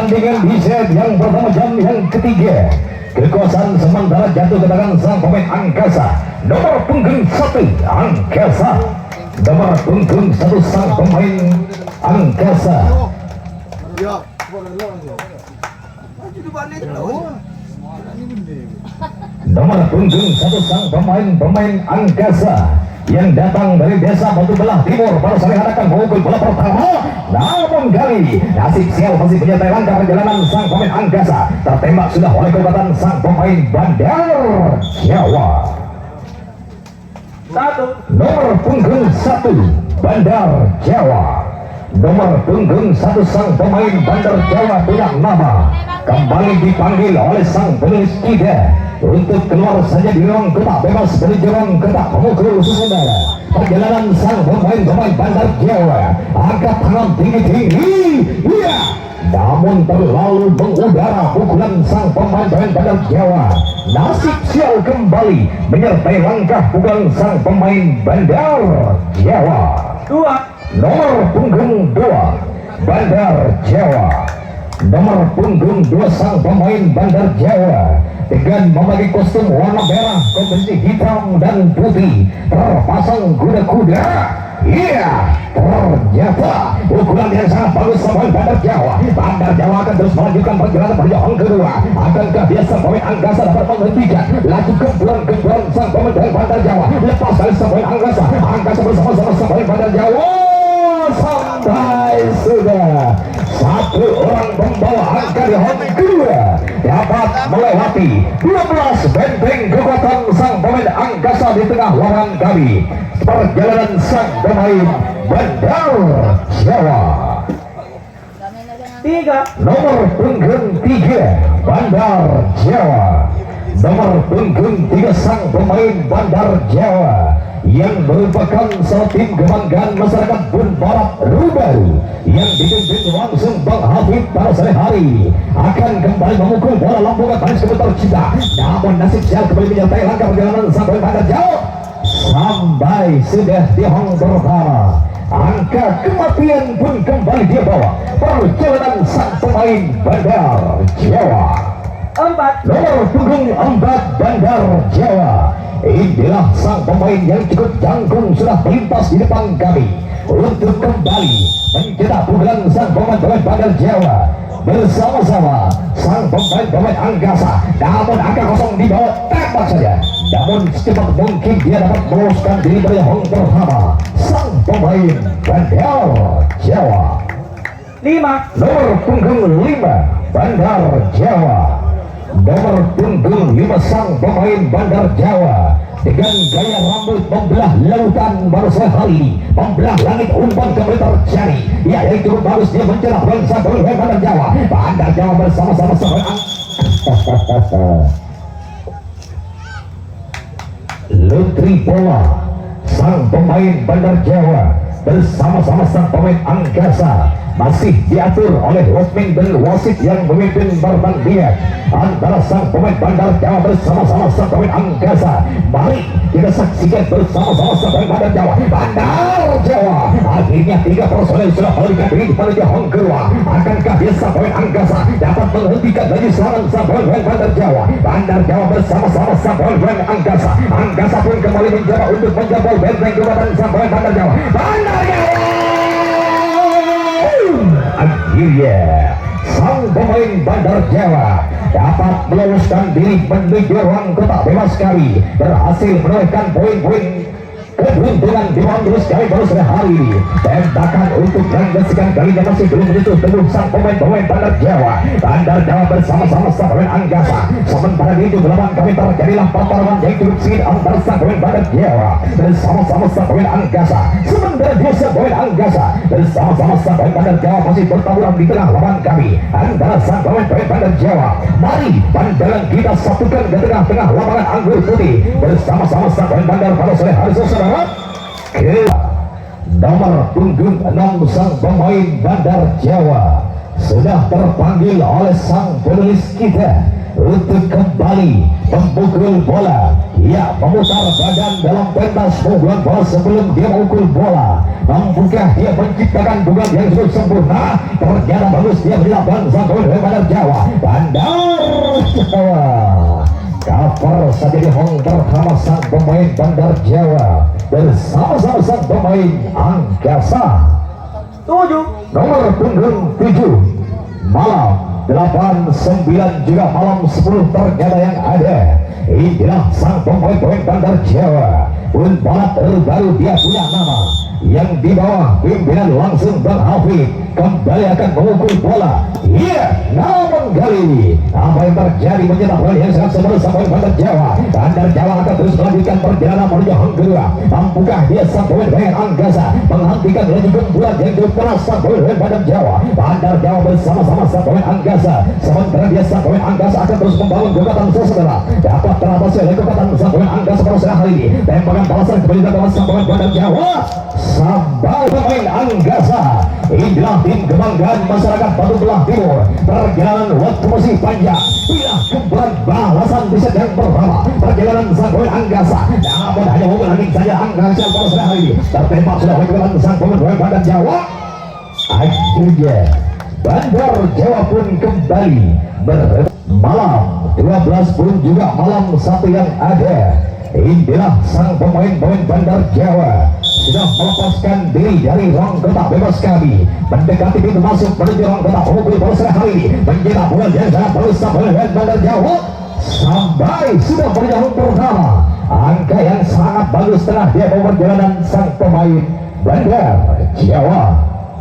pertandingan di set yang pertama jam yang ketiga. Kekuasaan sementara jatuh ke tangan sang pemain Angkasa. Nomor punggung 1 Angkasa. Nomor punggung 1 sang pemain Angkasa. Nomor punggung 1 sang pemain Angkasa yang datang dari desa Batu Belah Timur baru saling hadakan memukul bola pertama. Namun kali nasib sial masih menyertai langkah perjalanan sang pemain Angkasa. Tertembak sudah oleh kekuatan sang pemain Bandar Jawa. Nomor punggung 1 Bandar Jawa. Nomor punggung 1 sang pemain Bandar Jawa punya nama kembali dipanggil oleh sang penulis kita untuk keluar saja di ruang gerak bebas dari ruang gerak memukul saudara. Perjalanan sang pemain Bandar Jawa angkat tangan tinggi-tinggi, iya, namun terlalu mengudara pukulan sang pemain Bandar Jawa. Nasib sial kembali menyertai langkah pukulan sang pemain Bandar Jawa. Nomor punggung 2 Bandar Jawa. Nomor punggung 2 sang pemain Bandar Jawa dengan memakai kostum warna merah kombinasi hitam dan putih terpasang kuda-kuda. Iya, ternyata pukulan yang sangat bagus pemain Bandar Jawa. Bandar Jawa akan terus melanjutkan perjalanan perjalanan kedua. Akankah biasa pemain Angkasa dapat menghentikan laju gempuran sang pemain Bandar Jawa? Lepas dari sang pemain Angkasa bersama-sama sang pemain Bandar Jawa. Sampai sudah satu orang pembawa angka di home kedua dapat melewati 12 benteng kekuatan sang pemain Angkasa di tengah lawan kami. Perjalanan sang pemain Bandar Jawa. Nomor punggung 3 Bandar Jawa. Nomor punggung 3 sang pemain Bandar Jawa yang merupakan satu tim kebanggaan masyarakat Bun Barat Rubaru yang dipimpin langsung Bang Habib pada sore hari akan kembali memukul bola lambungan panas kebetul cinta. Namun nasib sial kembali menyertai langkah perjalanan sampai Bandar Jawa sampai sudah di hong pertama. Angka kematian pun kembali dia bawa perjalanan sang pemain Bandar Jawa. Nomor punggung 4 Bandar Jawa. Inilah sang pemain yang cukup jangkung sudah melintas di depan kami untuk kembali mencetak pukulan sang pemain Bandar Jawa bersama-sama sang pemain Angkasa. Namun angka kosong di bawah, tembak saja. Namun secepat mungkin dia dapat meloloskan diri dari hong pertama sang pemain Bandar Jawa. Nomor punggung 5 Bandar Jawa. Nomor punggung 5 sang pemain Bandar Jawa dengan gaya rambut membelah lautan baru sore hari ini, membelah langit umpan kembali terjadi. Ya, yang cukup bagus dia mencetak bangsa pemain Bandar Jawa. Bandar Jawa bersama-sama Lutri bola sang pemain Bandar Jawa bersama-sama sang pemain Angkasa masih diatur oleh Wasmin dan wasit yang memimpin pertandingan antara sang pemain Bandar Jawa bersama-sama sang pemain Angkasa. Mari kita saksikan bersama-sama sang pemain Bandar Jawa. Bandar Jawa akhirnya 3 personel sudah melarikan diri menuju hong kedua. Akankah biasa pemain Angkasa dapat menghentikan lagi serangan sang pemain Bandar Jawa? Bandar Jawa bersama-sama sang pemain Angkasa. Angkasa pun kembali mencoba untuk menjebol benteng kekuatan sang pemain Bandar Jawa. Bandar Jawa akhirnya sang pemain Bandar Jawa dapat meloloskan diri menuju ruang kotak bebas kali, berhasil menorehkan poin-poin keberuntungan di bawah terus kali baru sore hari ini. Tembakan untuk menggesekkan kalinya masih belum menyentuh tubuh sang pemain Bandar Jawa. Bandar Jawa bersama-sama sang pemain Angkasa. Sementara itu melawan kami terjadilah pertarungan yang cukup sengit antara sang pemain Bandar Jawa bersama-sama sang pemain Angkasa. Sementara dia sang pemain Angkasa bersama-sama sang pemain Bandar Jawa masih bertaburan di tengah lawan kami antara sang pemain Bandar Jawa. Mari pandangan kita satukan ke tengah-tengah lapangan anggur putih bersama-sama sang pemain Bandar pada sore hari saudara. Nomor punggung 6 sang pemain Bandar Jawa sudah terpanggil oleh sang penulis kita untuk kembali memukul bola ia memutar badan dalam pentas pukulan bola sebelum dia memukul bola. Mampukah dia menciptakan pukulan yang cukup sempurna? Ternyata bagus dia melakukan sang pemain Bandar Jawa. Bandar Jawa cover saja di hong pertama sang pemain Bandar Jawa bersama-sama sang pemain Angkasa. 7 Nomor punggung 7 malam 8, 9 juga malam 10 ternyata yang ada. Inilah sang pemain Bandar Jawa. Pun balap terbaru dia punya nama yang di bawah pimpinan langsung Bang Hafid kembali akan memukul bola. Iya, namun kali ini apa yang terjadi mencetak bola yang sangat sebenarnya sampai Bandar Jawa. Bandar Jawa akan terus melanjutkan perjalanan menuju hang kedua. Mampukah dia sang pemain dengan Angkasa menghentikan laju gembulan yang cukup keras sang pemain Bandar Jawa. Bandar Jawa bersama-sama sang pemain Angkasa. Sementara dia sang pemain Angkasa akan terus membangun kekuatan saudara. Dapat teratasi oleh kekuatan sang pemain Angkasa pada saat hari ini. Tembakan balasan kembali dilakukan sang pemain Bandar Jawa. Sampai pemain Angkasa. Inilah tim kebanggaan masyarakat Batu Belah Timur. Perjalanan waktu masih panjang. Bila gembulan balasan di set yang pertama. Perjalanan sang pemain Angkasa. Namun hanya mobil angin saja Angkasa pada saat hari ini. Tertembak sudah oleh kekuatan sang pemain Bandar Jawa. Akhirnya Bandar Jawa pun kembali malam 12 pun juga malam 1 yang ada. Inilah sang pemain Bandar Jawa sudah melepaskan diri dari ruang kotak bebas kami, mendekati pintu masuk menuju ruang kotak pemukul bola hari ini. Mencetak bola yang sangat bagus pemain Bandar Jawa sampai sudah berjalan pertama. Angka yang sangat bagus tengah dia perjalanan sang pemain Bandar Jawa.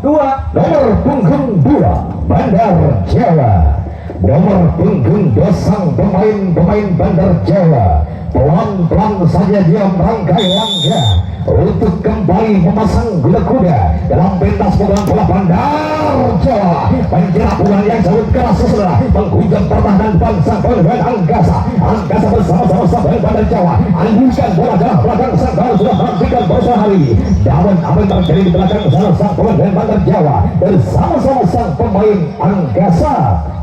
2 nomor punggung 2 Bandar Jawa. Nomor punggung 2 sang pemain Bandar Jawa. Pelan-pelan saja dia merangkai langkah untuk kembali memasang kuda-kuda dalam pentas pukulan bola Bandar Jawa. Menjerat pukulan yang sangat keras setelah menghujam pertahanan bangsa pemain Angkasa. Angkasa bersama-sama sang pemain Bandar Jawa alihkan bola dalam belakang sang gawang sudah menghentikan bola hari ini. Namun apa yang terjadi di belakang sana sang pemain Bandar Jawa bersama-sama sang pemain Angkasa?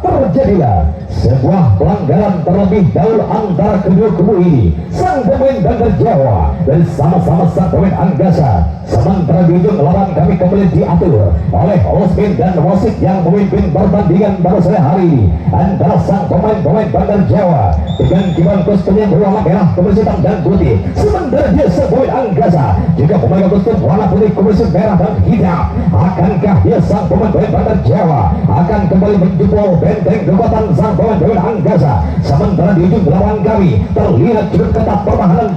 Terjadilah sebuah pelanggaran terlebih dahulu antara kedua kubu ini. Sang pemain Bandar Jawa bersama-sama sang pemain Angkasa. Sementara di ujung lawan kami kembali diatur oleh Osmin dan wasit yang memimpin pertandingan pada sore hari ini antara sang pemain Bandar Jawa dengan kibar kostum yang berwarna merah, kumis hitam dan putih. Sementara dia sang pemain Angkasa juga memakai kostum warna putih, kumis merah dan hitam. Akankah dia sang pemain Bandar Jawa akan kembali menjebol benteng kekuatan sang pemain Angkasa? Sementara di ujung lawan kami terlihat cukup ketat pertahanan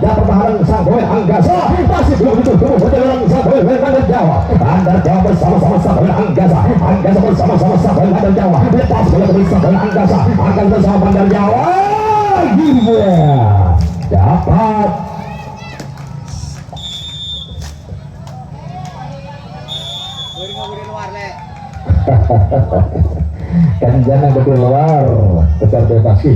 sang pemain Angkasa. Masih belum ditutup perjalanan sang pemain Bandar Jawa. Bandar Jawa bersama-sama sang pemain Angkasa. Angkasa bersama-sama sang pemain Bandar Jawa. Lepas bola dari sang pemain Angkasa. Angkasa bersama Bandar Jawa. Gila dapat Kanjana betul luar besar bebasi.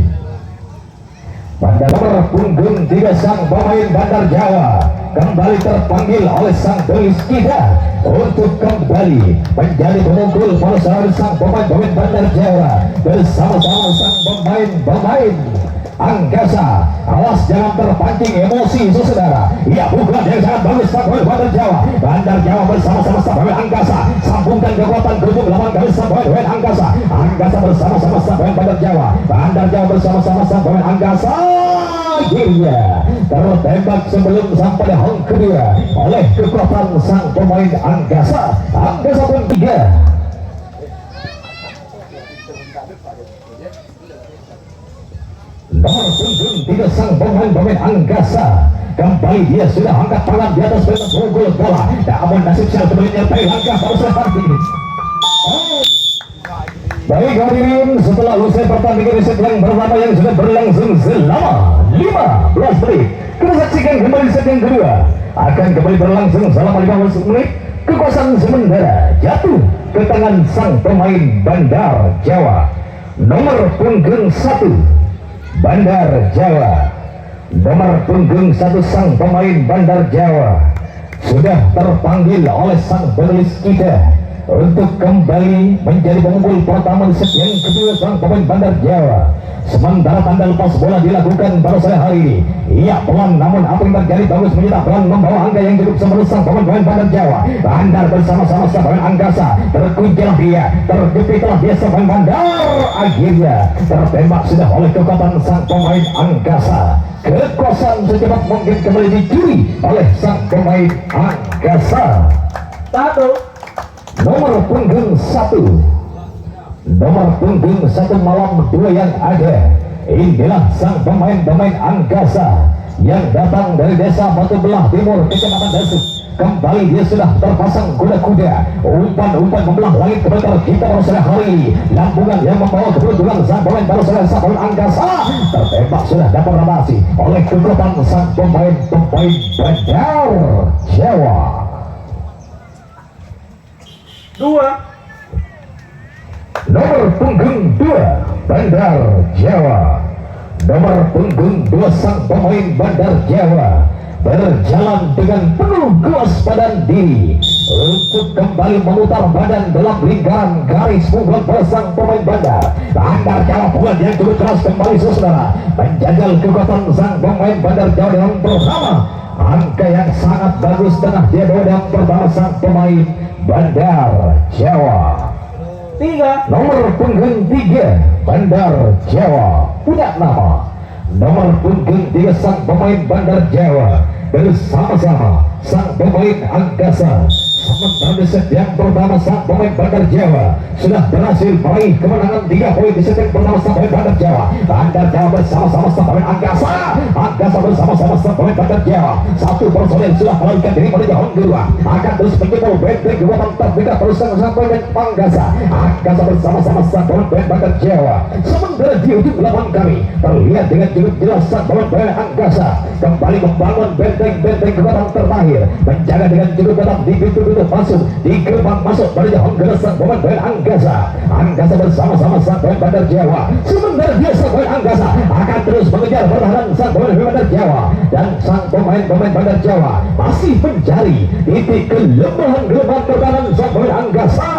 Bandar punggung 3 sang pemain Bandar Jawa kembali terpanggil oleh sang Belis kita untuk kembali menjadi pemukul pada saat sang pemain Bandar Jawa bersama-sama sang pemain Angkasa. Awas jangan terpancing emosi saudara. Ya pukulan yang sangat bagus sang pemain Bandar Jawa. Bandar Jawa bersama-sama sang pemain Angkasa. Sambungkan kekuatan berujung lawan kali sang pemain Angkasa. Angkasa bersama-sama sang pemain Bandar Jawa. Bandar Jawa bersama-sama sang pemain Angkasa. Akhirnya tertembak sebelum sampai hang kedua oleh kekuatan sang pemain Angkasa. Angkasa pun 3. Nomor punggung 3 sang pemain Angkasa kembali dia sudah angkat tangan di atas pentas pukul bola. Namun nasib sang pemainnya langkah pada saat ini. Baik hadirin, setelah usai pertandingan di set yang pertama yang sudah berlangsung selama 15 menit, kita saksikan kembali set yang kedua akan kembali berlangsung selama 15 menit. Kekuasaan sementara jatuh ke tangan sang pemain Bandar Jawa. Nomor punggung 1 Bandar Jawa. Nomor punggung 1 sang pemain Bandar Jawa sudah terpanggil oleh sang penulis kita untuk kembali menjadi pemukul pertama di set yang kedua sang pemain Bandar Jawa. Sementara tanda lepas bola dilakukan pada sore hari ini. Ia pelan namun apa yang terjadi bagus mencetak pelan membawa angka yang cukup semerusak pemain Bandar Jawa. Bandar bersama-sama pemain Anggasa terkunci dia, terjepitlah dia pemain Bandar. Akhirnya tertembak sudah oleh kekuatan sang pemain Anggasa. Kekuasaan secepat mungkin kembali dicuri oleh sang pemain Anggasa. Nomor punggung 1. Nomor punggung 1 malam 2 yang ada. Inilah sang pemain-pemain Anggasa yang datang dari desa Batu Belah Timur, Kecamatan Dasuk. Kembali dia sudah terpasang kuda-kuda, umpan-umpan membelah langit kebetulan kita pada sore hari ini. Lambungan yang membawa keberuntungan sang pemain pada sore sabun Anggasa tertembak sudah dapat ratasi oleh kekuatan sang pemain-pemain Bandar Jawa. 2. Nomor punggung 2 Bandar Jawa. Nomor punggung 2 sang pemain Bandar Jawa berjalan dengan penuh kewaspadaan diri untuk kembali memutar badan dalam lingkaran garis pukulan pada sang pemain Bandar. Bandar Jawa pukulan yang cukup keras kembali saudara, menjagal kekuatan sang pemain Bandar Jawa dengan pertama angka yang sangat bagus tengah dia bawa yang pertama sang pemain Bandar Jawa. 3. Nomor punggung 3 Bandar Jawa punya nama. Nomor punggung 3 sang pemain Bandar Jawa bersama-sama sang pemain Anggasa. Sementara di set yang pertama sang pemain Bandar Jawa sudah berhasil meraih kemenangan 3 poin di set yang pertama sang pemain Bandar Jawa. Bandar Jawa bersama-sama sang pemain Anggasa. Anggasa bersama-sama sang pemain Bandar Jawa. Satu personel sudah melarikan diri pada jauh kedua. Akan terus menjemput benteng kekuatan terbuka terus sang pemain Anggasa. Anggasa bersama-sama sang pemain Bandar Jawa. Sementara di ujung lapangan kami terlihat dengan cukup jelas sang pemain Anggasa kembali membangun benteng-benteng kekuatan terakhir, menjaga dengan cukup ketat di pintu masuk di gerbang masuk pada jauh kedua sang pemain Anggasa. Anggasa bersama-sama sang pemain Bandar Jawa. Sementara dia sang pemain Anggasa akan terus mengejar pertahanan sang pemain Bandar Jawa, dan sang pemain Bandar Jawa masih mencari titik kelemahan pertahanan sang pemain Anggasa.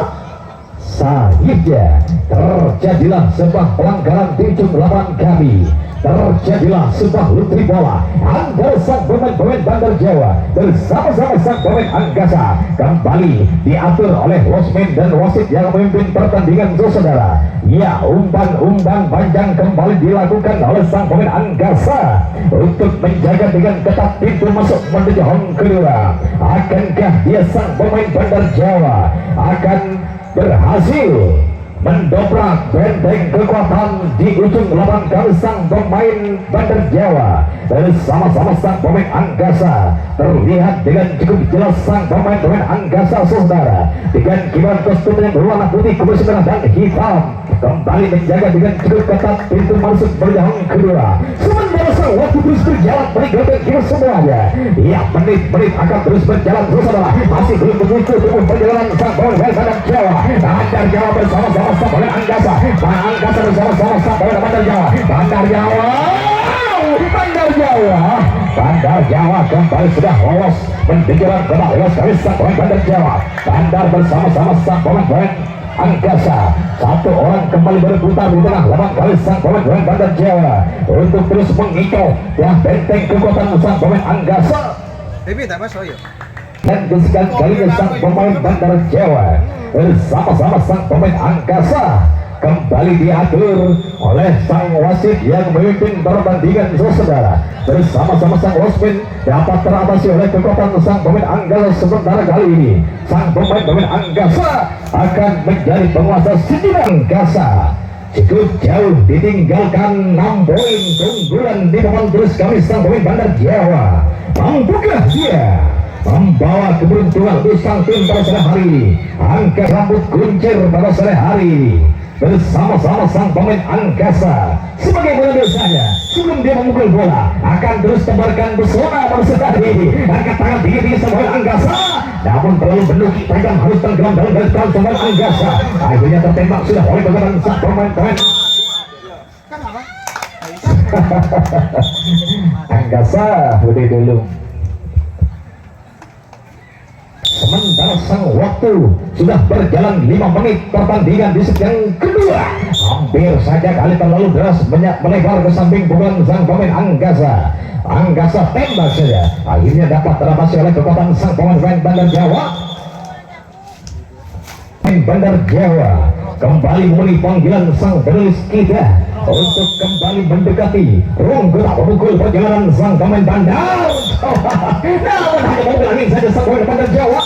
Selanjutnya terjadilah sebuah pelanggaran di ujung lapangan kami. Terjadilah sebuah lutri bola antara sang pemain Bandar Jawa bersama-sama sang pemain Anggasa. Kembali diatur oleh wasmen dan wasit yang memimpin pertandingan saudara. Ya, umpan-umpan panjang kembali dilakukan oleh sang pemain Anggasa untuk menjaga dengan ketat pintu masuk menuju home kedua. Akankah dia sang pemain Bandar Jawa akan berhasil mendobrak benteng kekuatan di ujung lapangan kami sang pemain Bandar Jawa bersama-sama sang pemain Anggasa? Terlihat dengan cukup jelas sang pemain Anggasa saudara dengan kibaran kostum yang berwarna putih, kemudian merah dan hitam kembali menjaga dengan cukup ketat pintu masuk berjauh kedua. Sementara sang waktu terus berjalan meninggalkan kita semuanya. Ya, menit-menit akan terus berjalan saudara, masih belum begitu tubuh perjalanan sang pemain Bandar Jawa. Bandar Jawa bersama-sama sang pemain Anggasa. Anggasa bersama-sama sang pemain Bandar Jawa. Bandar Jawa Bandar Jawa kembali sudah lolos menjelang babak lolos kali sang pemain Bandar Jawa. Bandar bersama-sama sang pemain Anggasa. Satu orang kembali berputar di tengah lapangan kali sang pemain Bandar Jawa untuk terus mengikau ya benteng kekuatan sang pemain Anggasa. Dan kesekian kalinya sang pemain Bandar Jawa bersama-sama sang pemain Anggasa kembali diatur oleh sang wasit yang memimpin pertandingan saudara. Bersama-sama sang wasit dapat teratasi oleh kekuatan sang pemain Anggasa. Sementara kali ini sang pemain Anggasa akan menjadi penguasa sejumlah. Anggasa cukup jauh ditinggalkan 6 poin keunggulan di depan terus kami sang pemain Bandar Jawa. Mampukah dia membawa keberuntungan di sang tim pada sore hari ini? Angka rambut kuncir pada sore hari ini bersama-sama sang pemain Anggasa. Sebagai bola biasanya, sebelum dia memukul bola akan terus tebarkan pesona pada sore hari ini. Angkat tangan tinggi sang pemain Anggasa, namun terlalu menuki tajam harus tenggelam dalam garis sang pemain Anggasa. Akhirnya tertembak sudah oleh kekuatan sang pemain Anggasa. Udah dulu. Sementara sang waktu sudah berjalan 5 menit pertandingan di set yang kedua. Hampir saja kali terlalu deras melebar ke samping pukulan sang pemain Anggasa. Anggasa tembak saja, akhirnya dapat teratasi oleh kekuatan sang pemain Bandar Jawa. Bandar Jawa kembali memenuhi panggilan sang penulis kita untuk kembali mendekati ruang gerak memukul perjalanan sang pemain Bandar. Namun hanya mobil angin saja sang pemain Bandar Jawa.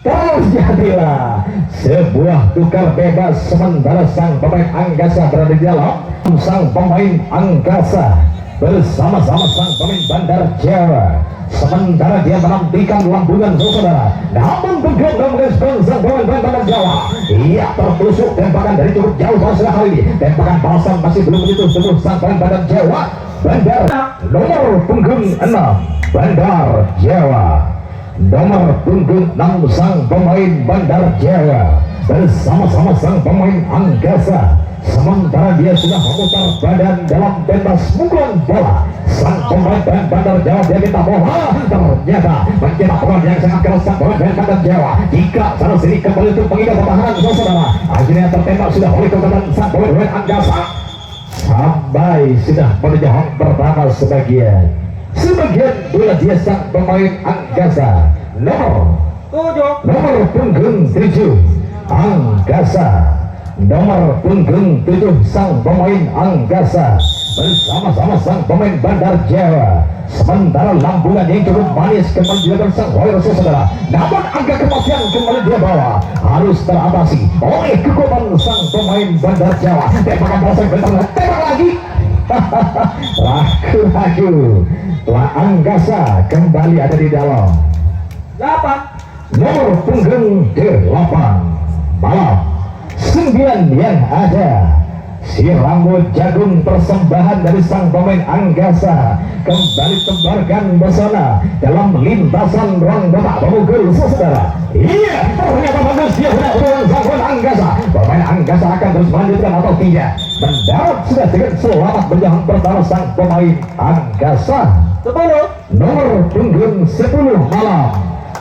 Terjadilah sebuah tukar bebas sementara sang pemain Anggasa berada di dalam. Sang pemain Anggasa bersama-sama sang pemain Bandar Jawa. Sementara dia menantikan lambungan saudara, namun bergerak merespon sang pemain Bandar Jawa. Ia tertusuk tembakan dari cukup jauh pada kali ini. Tembakan balasan masih belum menyentuh tubuh sang pemain Bandar Jawa. Bandar nomor punggung 6 Bandar Jawa. Nomor punggung 6 sang pemain Bandar Jawa bersama-sama sang pemain Anggasa. Sementara dia sudah memutar badan dalam bebas pukulan bola. Sang pemain Bandar Jawa dia minta bola, ternyata mencetak bola yang sangat keras sang pemain Bandar Jawa. Jika sana sini kembali untuk mengikat pertahanan saudara, akhirnya tertembak sudah oleh kekuatan sang pemain Anggasa. Sampai sudah menuju hang pertama sebagian bola dia sang pemain Anggasa. Nomor punggung 7 Anggasa. Nomor punggung 7 sang pemain Anggasa bersama-sama sang pemain Bandar Jawa. Sementara lambungan yang cukup manis kembali dilakukan sang warrior saudara, namun angka kematian kembali dia bawa harus teratasi oleh kekuatan sang pemain Bandar Jawa. Tembakan balasan tembak lagi. Ragu-ragu telah Anggasa kembali ada di dalam. 8. Nomor punggung 8 malam 9 yang ada. Si rambut jagung persembahan dari sang pemain Anggasa kembali tebarkan pesona dalam lintasan ruang kotak pemukul saudara. Iya, ternyata bagus dia sudah sang pemain Anggasa. Pemain Anggasa akan terus melanjutkan atau tidak? Mendarat sudah dengan selamat berjalan pertama sang pemain Anggasa. 10. Nomor punggung 10 malam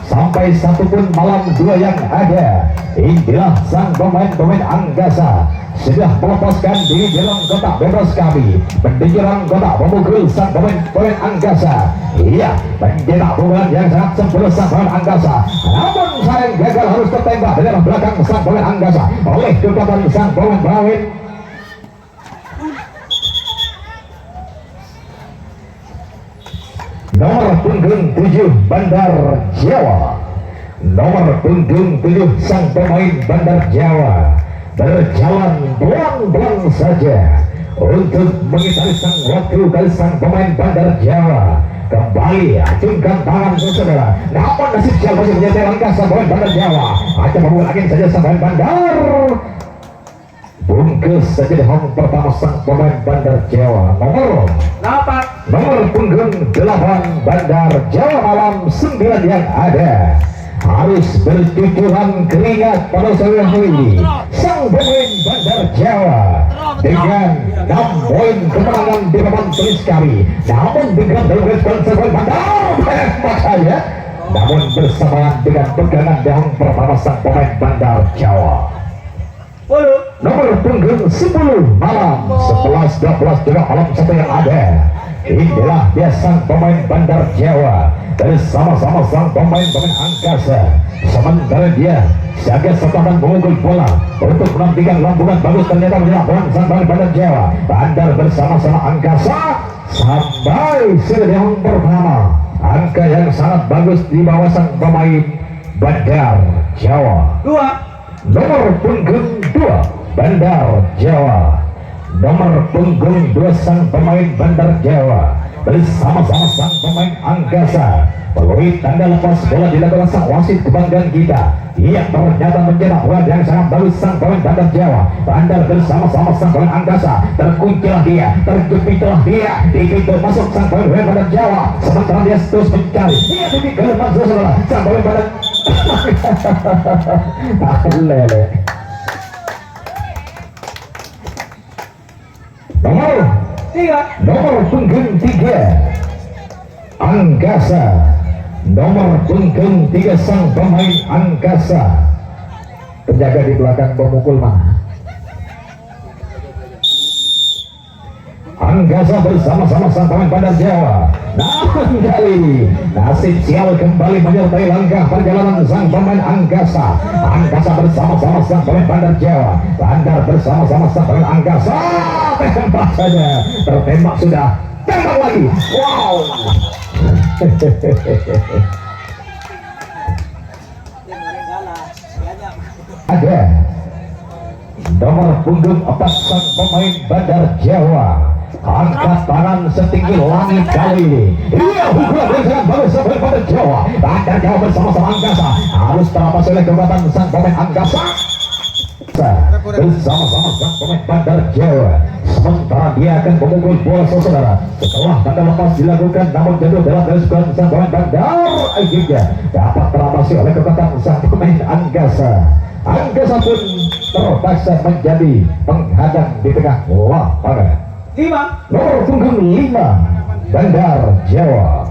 sampai 1 pun malam 2 yang ada. Inilah sang pemain Anggasa sudah melepaskan diri dalam kotak bebas kami menjelang kotak pemukul sang pemain Anggasa. Iya, mencetak pukulan yang sangat sempurna sang pemain Anggasa, namun sayang gagal harus tertembak dari belakang sang pemain Anggasa oleh kekuatan sang pemain nomor punggung 7 Bandar Jawa. Nomor punggung 7 sang pemain Bandar Jawa berjalan pelan-pelan saja untuk mengitari sang waktu dari sang pemain Bandar Jawa. Kembali acungkan tangan saudara, namun nasib sial masih menjadi langkah sang pemain Bandar Jawa. Akan membuat angin saja sang pemain Bandar. Bungkus saja di hong pertama sang pemain Bandar Jawa. Nomor punggung 8 Bandar Jawa malam 9 yang ada. Harus bercucuran keringat pada sore hari ini sang pemain Bandar Jawa dengan 6 poin kemenangan di papan tulis kami. Namun dengan dalam respon sang Bandar makanya, namun bersamaan dengan pegangan di hong pertama sang pemain Bandar Jawa. Nomor punggung 10 malam 11-12 juga malam 1 yang ada. Inilah dia sang pemain Bandar Jawa bersama-sama sang pemain Anggasa. Sementara dia siaga sepadan memukul bola untuk menantikan lambungan bagus, ternyata menyerang sang pemain Bandar Jawa. Bandar bersama-sama Anggasa sampai sudah yang pertama. Angka yang sangat bagus di bawah sang pemain Bandar Jawa. Nomor punggung 2 Bandar Jawa. Nomor punggung 2 sang pemain Bandar Jawa bersama-sama sang pemain Anggasa. Melalui tanda lepas bola dilakukan sang wasit kebanggaan kita. Ia ternyata mencetak bola yang sangat bagus sang pemain Bandar Jawa. Bandar bersama-sama sang pemain Anggasa. Terkuncilah dia, terjepitlah dia di pintu masuk sang pemain Bandar Jawa. Sementara dia terus mencari. Ia di gelombang saudara sang pemain Bandar. Lele. Nomor punggung 3 Anggasa. Nomor punggung 3 sang pemain Angkasa. Penjaga di belakang pemukul mana? Angkasa bersama-sama sang pemain Bandar Jawa. Namun kali nasib sial kembali menyertai langkah perjalanan sang pemain Angkasa. Angkasa bersama-sama sang pemain Bandar Jawa. Bandar bersama-sama sang pemain Angkasa. Tembak saja, tertembak sudah, tembak lagi. Wow. Ada nomor punggung 4 sang pemain Bandar Jawa. Angkat tangan setinggi langit kali ini. Iya, pukulan yang sangat bagus sampai Bandar Jawa. Bandar Jawa bersama-sama Angkasa harus teratasi oleh kekuatan sang pemain Angkasa. Bersama-sama sang pemain Bandar Jawa. Sementara dia akan memukul bola saudara. Setelah tanda lepas dilakukan, namun jatuh dalam respon sang pemain Bandar. Akhirnya dapat teratasi oleh kekuatan sang pemain Angkasa. Angkasa pun terpaksa menjadi penghadang di tengah lapangan. 5. Nomor punggung 5 Bandar Jawa.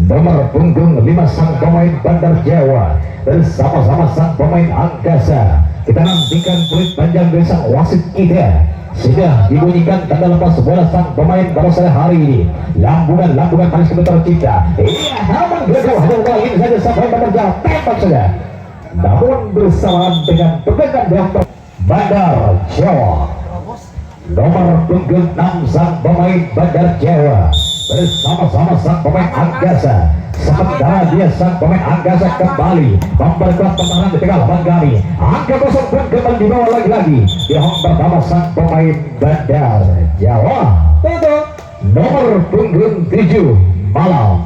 Nomor punggung 5 sang pemain Bandar Jawa bersama-sama sang pemain Angkasa. Kita nantikan peluit panjang dari sang wasit kita. Sudah dibunyikan tanda lepas bola sang pemain pada sore hari ini. Lambungan manis kembali tercipta. Iya, namun gagal hanya bola ini saja sang pemain Bandar Jawa tembak saja. Namun bersamaan dengan pegangan yang Bandar Jawa. Nomor punggung 6 sang pemain Bandar Jawa bersama-sama sang pemain Angkasa. Sementara dia sang pemain Angkasa kembali memperkuat pertahanan di tengah lapangan kami. Angka kosong pun kembali dibawa lagi-lagi di hong pertama sang pemain Bandar Jawa. Nomor punggung 7 Malam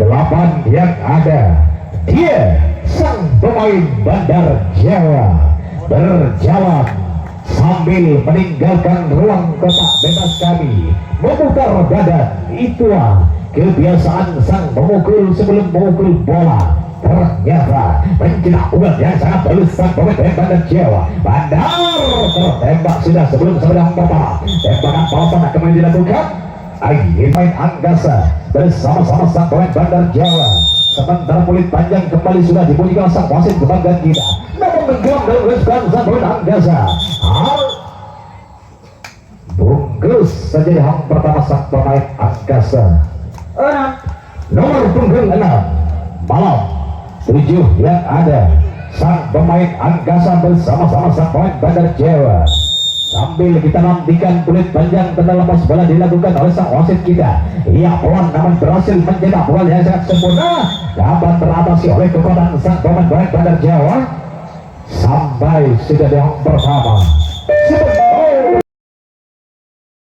8 yang ada. Dia sang pemain Bandar Jawa berjalan sambil meninggalkan ruang kotak bebas kami, memutar badan. Itulah kebiasaan sang pemukul sebelum memukul bola. Ternyata mencetak ubat yang sangat bagus sang pemain Bandar Jawa. Bandar tertembak sudah sebelum sedang pertama. Tembakan balasan akan dilakukan. Pemain Angkasa bersama-sama sang pemain Bandar Jawa. Sementara kulit panjang kembali sudah dibunyikan sang wasit kebanggaan kita. Namun menggelam dalam respon sang pemain Angkasa. Bungkus saja di hang pertama sang pemain Angkasa. 6. Nomor punggung 6 Malam 7 yang ada. Sang pemain Angkasa bersama-sama sang pemain Bandar Jawa. Sambil kita nantikan kulit panjang tanda lepas bola dilakukan oleh sang wasit kita. Ia pelan namun berhasil mencetak bola yang sangat sempurna. Dapat teratasi oleh kekuatan sang pemain Bandar Jawa. Sampai sudah di hang pertama.